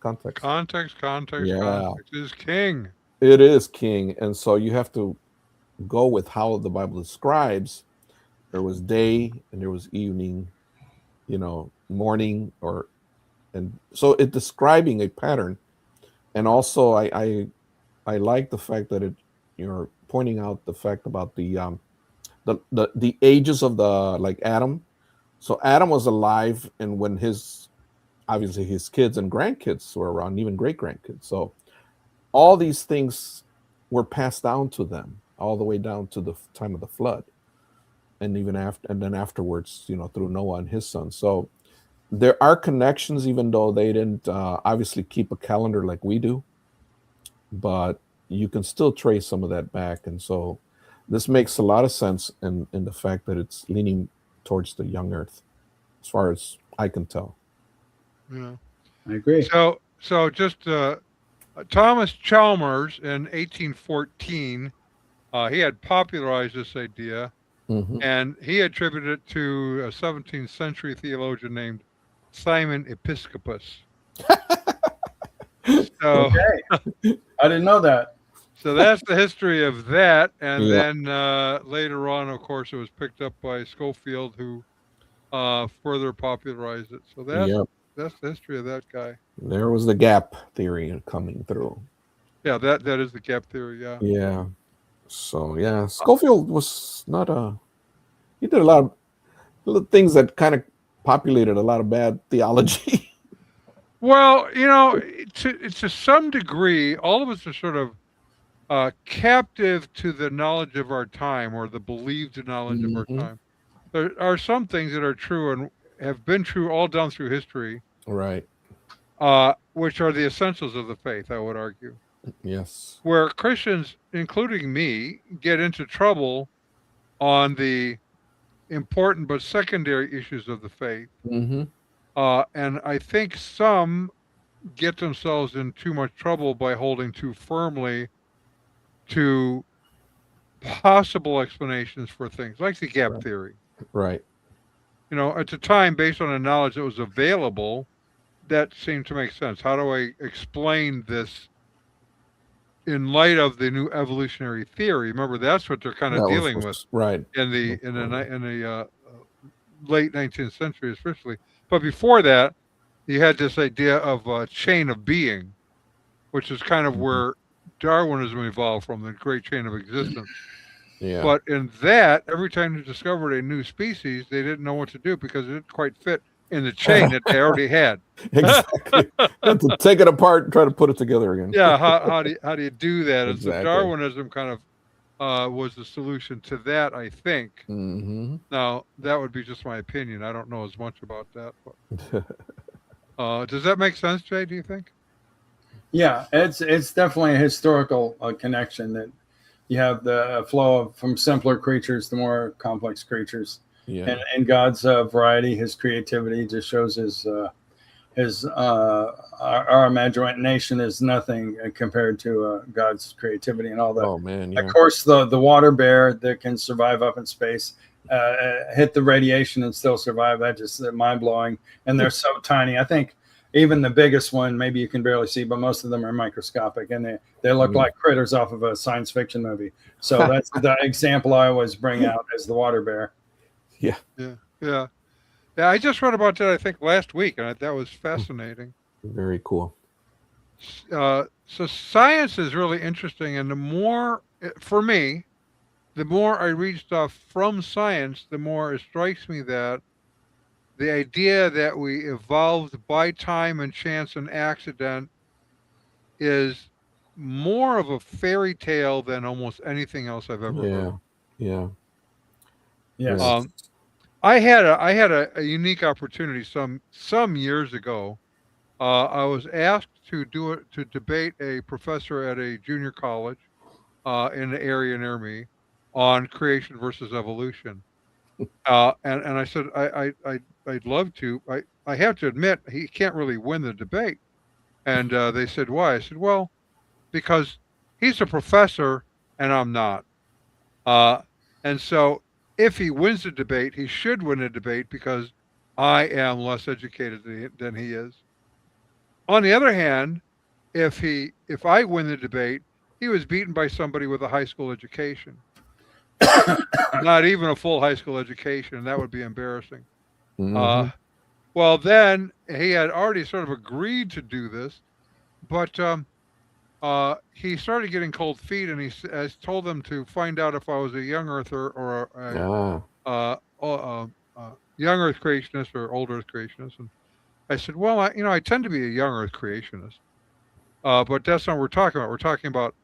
Yeah, is king. it is king, and so you have to go with how the Bible describes. There was day and there was evening, morning, and so it's describing a pattern. And also, I like the fact that you're pointing out the fact about the ages of like Adam. So Adam was alive, and when obviously his kids and grandkids were around, even great grandkids. So all these things were passed down to them all the way down to the time of the flood, and even then afterwards, through Noah and his sons. So there are connections, even though they didn't obviously keep a calendar like we do, but you can still trace some of that back. And so this makes a lot of sense in the fact that it's leaning towards the young earth, as far as I can tell. Yeah, I agree. So just Thomas Chalmers in 1814, he had popularized this idea, and he attributed it to a 17th century theologian named Simon Episcopus. So, okay. I didn't know that. So that's the history of that, and then later on, of course, it was picked up by Schofield, who further popularized it. So that's the history of that guy. There was the gap theory coming through. Yeah, that is the gap theory. Yeah. Yeah. So yeah, Schofield was not he did a lot of things that kind of populated a lot of bad theology. Well, to some degree, all of us are sort of captive to the knowledge of our time, or the believed knowledge of our time. There are some things that are true and have been true all down through history, right? Which are the essentials of the faith, I would argue. Yes. Where Christians, including me, get into trouble on the important but secondary issues of the faith. And I think some get themselves in too much trouble by holding too firmly to possible explanations for things, like the gap theory. Right. At the time, based on the knowledge that was available, that seemed to make sense. How do I explain this in light of the new evolutionary theory? Remember, that's what they're kind of dealing with, right? In the late 19th century, especially. But before that, you had this idea of a chain of being, which is kind of where Darwinism evolved from, the great chain of existence. Yeah. But in that, every time they discovered a new species, they didn't know what to do because it didn't quite fit in the chain that they already had. Exactly. Have to take it apart and try to put it together again. Yeah. How do you do that? Exactly. And so Darwinism kind of was the solution to that, I think. Now, that would be just my opinion. I don't know as much about that. But, does that make sense, Jay, do you think? Yeah, it's definitely a historical connection, that you have the flow from simpler creatures to more complex creatures. Yeah. And God's variety, his creativity just shows our imagination is nothing compared to God's creativity and all that. Oh man! Yeah. Of course, the water bear that can survive up in space, hit the radiation and still survive. That just mind blowing. And they're so tiny. I think even the biggest one, maybe you can barely see, but most of them are microscopic, and they look like critters off of a science fiction movie. So that's the example I always bring out, as the water bear. Yeah. I just read about that, I think, last week, and that was fascinating. Very cool. So science is really interesting, and the more, for me, the more I read stuff from science, the more it strikes me that the idea that we evolved by time and chance and accident is more of a fairy tale than almost anything else I've ever heard. Yeah. Yes. I had a unique opportunity some years ago. I was asked to debate a professor at a junior college in the area near me on creation versus evolution. And I said I'd love to. I have to admit he can't really win the debate. And they said why? I said, well, because he's a professor and I'm not. And so if he wins the debate, he should win the debate because I am less educated than he is. On the other hand, if I win the debate, he was beaten by somebody with a high school education. Not even a full high school education. That would be embarrassing. Well, then he had already sort of agreed to do this, but he started getting cold feet, and he told them to find out if I was a young earther or a young earth creationist or old earth creationist. And I said, well, I tend to be a young earth creationist, but that's not what we're talking about. We're talking about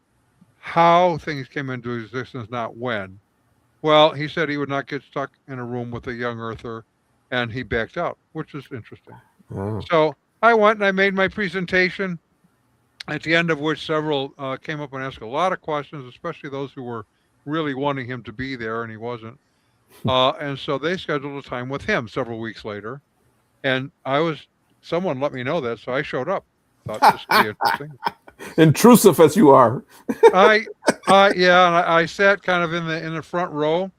how things came into existence, not when. Well, he said he would not get stuck in a room with a young earther, and he backed out, which is interesting. So I went and I made my presentation, at the end of which several came up and asked a lot of questions, especially those who were really wanting him to be there, and he wasn't. And so they scheduled a time with him several weeks later, and someone let me know that, so I showed up. Thought this would be interesting. Intrusive as you are. I sat kind of in the front row,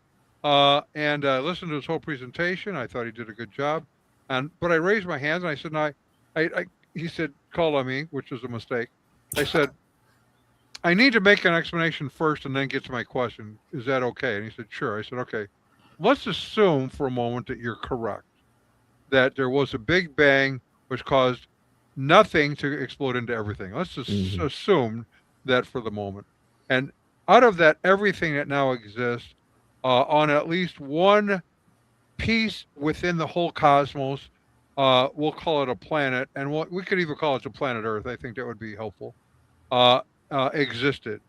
and listened to his whole presentation. I thought he did a good job, but I raised my hands and I said, "No, he said, call on me," which was a mistake. I said, "I need to make an explanation first and then get to my question. Is that okay?" And he said, "Sure." I said, "Okay, let's assume for a moment that you're correct, that there was a big bang which caused nothing to explode into everything. Let's just assume that for the moment. And out of that, everything that now exists on at least one piece within the whole cosmos, we'll call it a planet, and we could even call it the planet Earth. I think that would be helpful. Existed.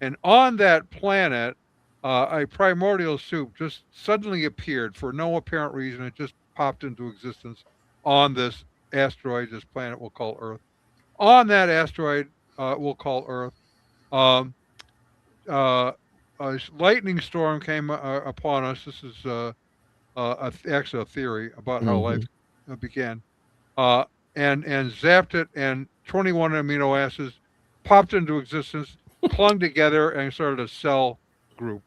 And on that planet, a primordial soup just suddenly appeared for no apparent reason. It just popped into existence on this asteroid, this planet we'll call Earth. On that asteroid, we'll call Earth, a lightning storm came upon us. This is actually a theory about how life began, and zapped it, and 21 amino acids popped into existence, clung together, and started a cell group.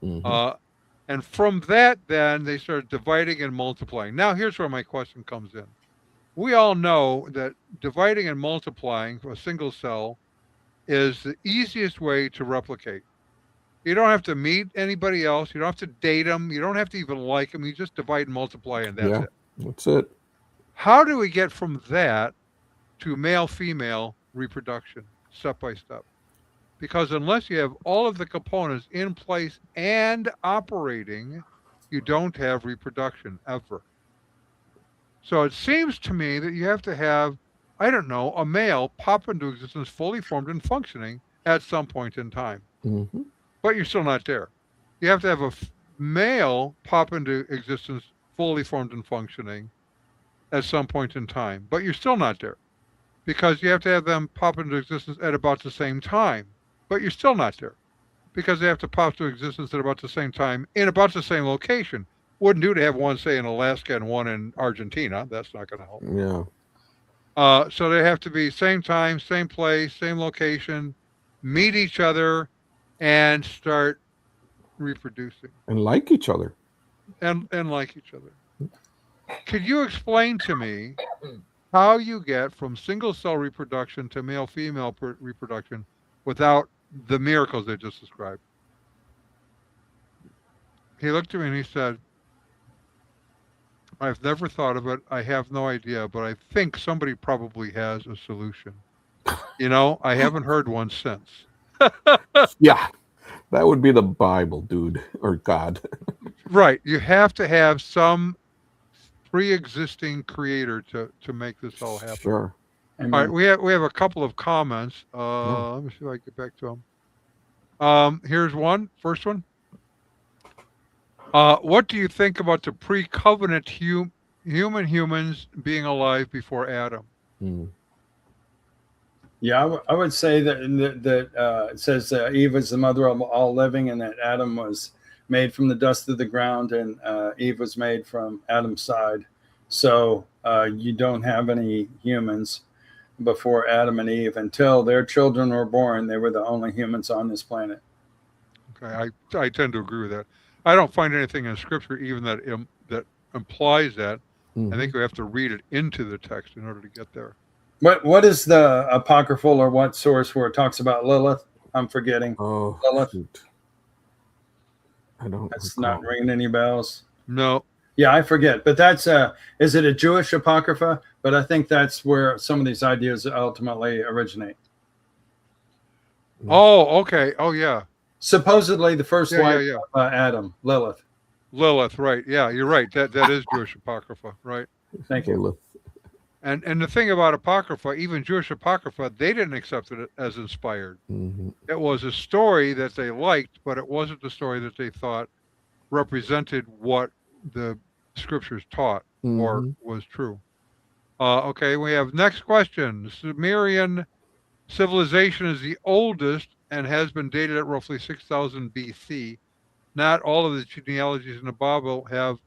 And from that, then they started dividing and multiplying. Now, here's where my question comes in. We all know that dividing and multiplying a single cell is the easiest way to replicate. You don't have to meet anybody else. You don't have to date them. You don't have to even like them. You just divide and multiply, and that's it. That's it. How do we get from that to male-female reproduction, step by step? Because unless you have all of the components in place and operating, you don't have reproduction ever. So it seems to me that you have to have, I don't know, a male pop into existence fully formed and functioning at some point in time. But you're still not there. You have to have a male pop into existence fully formed and functioning at some point in time. But you're still not there. Because you have to have them pop into existence at about the same time. But you're still not there. Because they have to pop to existence at about the same time in about the same location. Wouldn't do to have one, say, in Alaska and one in Argentina. That's not going to help. Yeah. So they have to be same time, same place, same location, meet each other, and start reproducing. And like each other. And like each other. Could you explain to me how you get from single cell reproduction to male-female reproduction without the miracles I just described? He looked at me and he said, "I've never thought of it. I have no idea, but I think somebody probably has a solution. I haven't heard one since." Yeah, that would be the Bible, dude, or God. Right. You have to have some pre-existing creator to make this all happen. Sure. All right, we have a couple of comments. Let me see if I can get back to them. Here's one. First one. What do you think about the pre-covenant humans being alive before Adam? Yeah, I would say that it says Eve is the mother of all living, and that Adam was made from the dust of the ground, and Eve was made from Adam's side. So you don't have any humans before Adam and Eve until their children were born. They were the only humans on this planet. Okay, I tend to agree with that. I don't find anything in Scripture even that implies that. I think we have to read it into the text in order to get there. What is the apocryphal or what source where it talks about Lilith? I'm forgetting. Oh, Lilith. shoot. I don't. That's recall. not ringing any bells. No. Yeah, I forget. But that's is it a Jewish apocrypha? But I think that's where some of these ideas ultimately originate. Oh, okay. Oh, yeah. Supposedly the first wife of Adam, Lilith. Lilith, right? Yeah, you're right. That is Jewish apocrypha, right? Thank you. Lilith. And the thing about apocrypha, even Jewish apocrypha, they didn't accept it as inspired. It was a story that they liked, but it wasn't the story that they thought represented what the scriptures taught or was true. Okay, we have next question. The Sumerian civilization is the oldest and has been dated at roughly 6,000 BC. Not all of the genealogies in the Bible have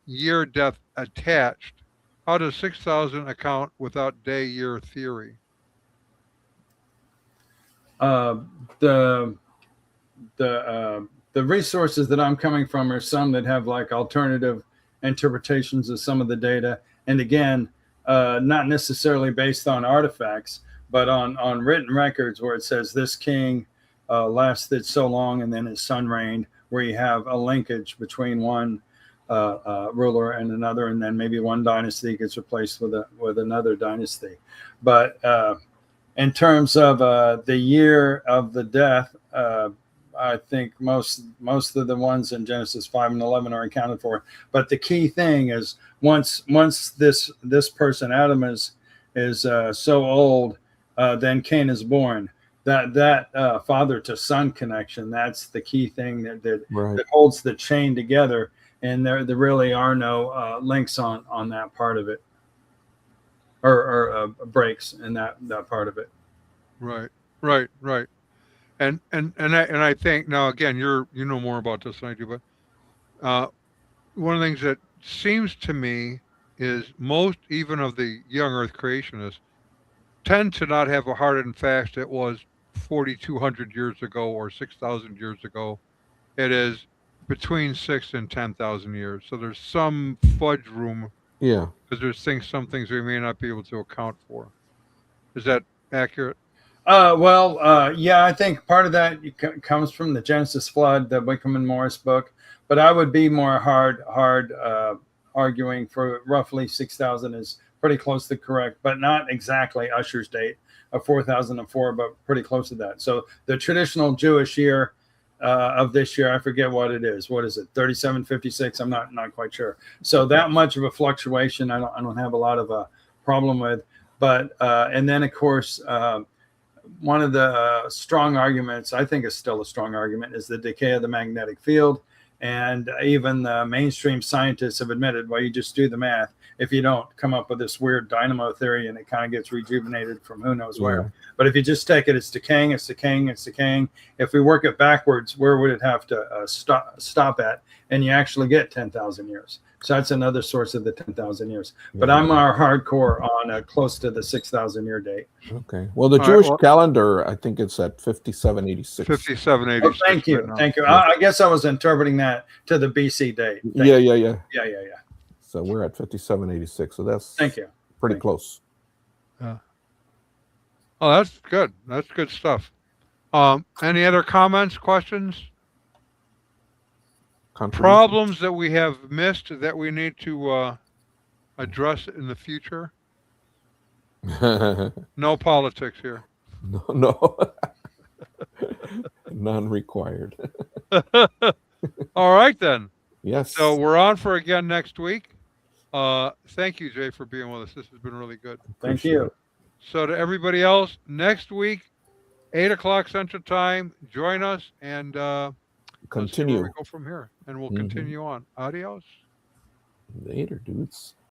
year death attached. How does 6,000 account without day-year theory? The resources that I'm coming from are some that have like alternative interpretations of some of the data, and again, not necessarily based on artifacts, but on written records where it says this king lasted so long and then his son reigned, where you have a linkage between one ruler and another, and then maybe one dynasty gets replaced with another dynasty. But in terms of the year of the death, I think most of the ones in Genesis 5 and 11 are accounted for. But the key thing is once this person Adam is so old, then Cain is born. That father to son connection, that's the key thing that holds the chain together. And there really are no links on that part of it, or breaks in that part of it. Right. And I think now again you know more about this than I do, but one of the things that seems to me is most even of the young Earth creationists tend to not have a hard and fast it was 4,200 years ago or 6,000 years ago. It is between 6,000 and 10,000 years. So there's some fudge room. Yeah. Because there's some things we may not be able to account for. Is that accurate? Yeah, I think part of that comes from the Genesis flood, the Wickham and Morris book. But I would be more hard arguing for roughly 6,000 is pretty close to correct, but not exactly Usher's date of 4,004, but pretty close to that. So the traditional Jewish year of this year, I forget what it is. What is it? 3756. I'm not quite sure. So that much of a fluctuation, I don't have a lot of a problem with. But and then of course, one of the strong arguments, I think is still a strong argument, is the decay of the magnetic field. And even the mainstream scientists have admitted, well, you just do the math. If you don't come up with this weird dynamo theory and it kind of gets rejuvenated from who knows where. But if you just take it, it's decaying. If we work it backwards, where would it have to stop at? And you actually get 10,000 years. So that's another source of the 10,000 years. But I'm more hardcore on close to the 6,000 year date. Okay. Well, the Jewish calendar, I think it's at 5786. 5786. Oh, thank you. Thank you. I guess I was interpreting that to the BC date. Yeah. So we're at 5786. So that's pretty close. Yeah. Oh, that's good. That's good stuff. Any other comments, questions? Problems that we have missed that we need to address in the future? No politics here. No. None required. All right, then. Yes. So we're on for again next week. Thank you, Jay, for being with us. This has been really good. Thank you. So to everybody else, next week, 8 o'clock Central Time, join us. And Let's see where continue. we go from here, and we'll Mhm. continue on. Adios. Later, dudes.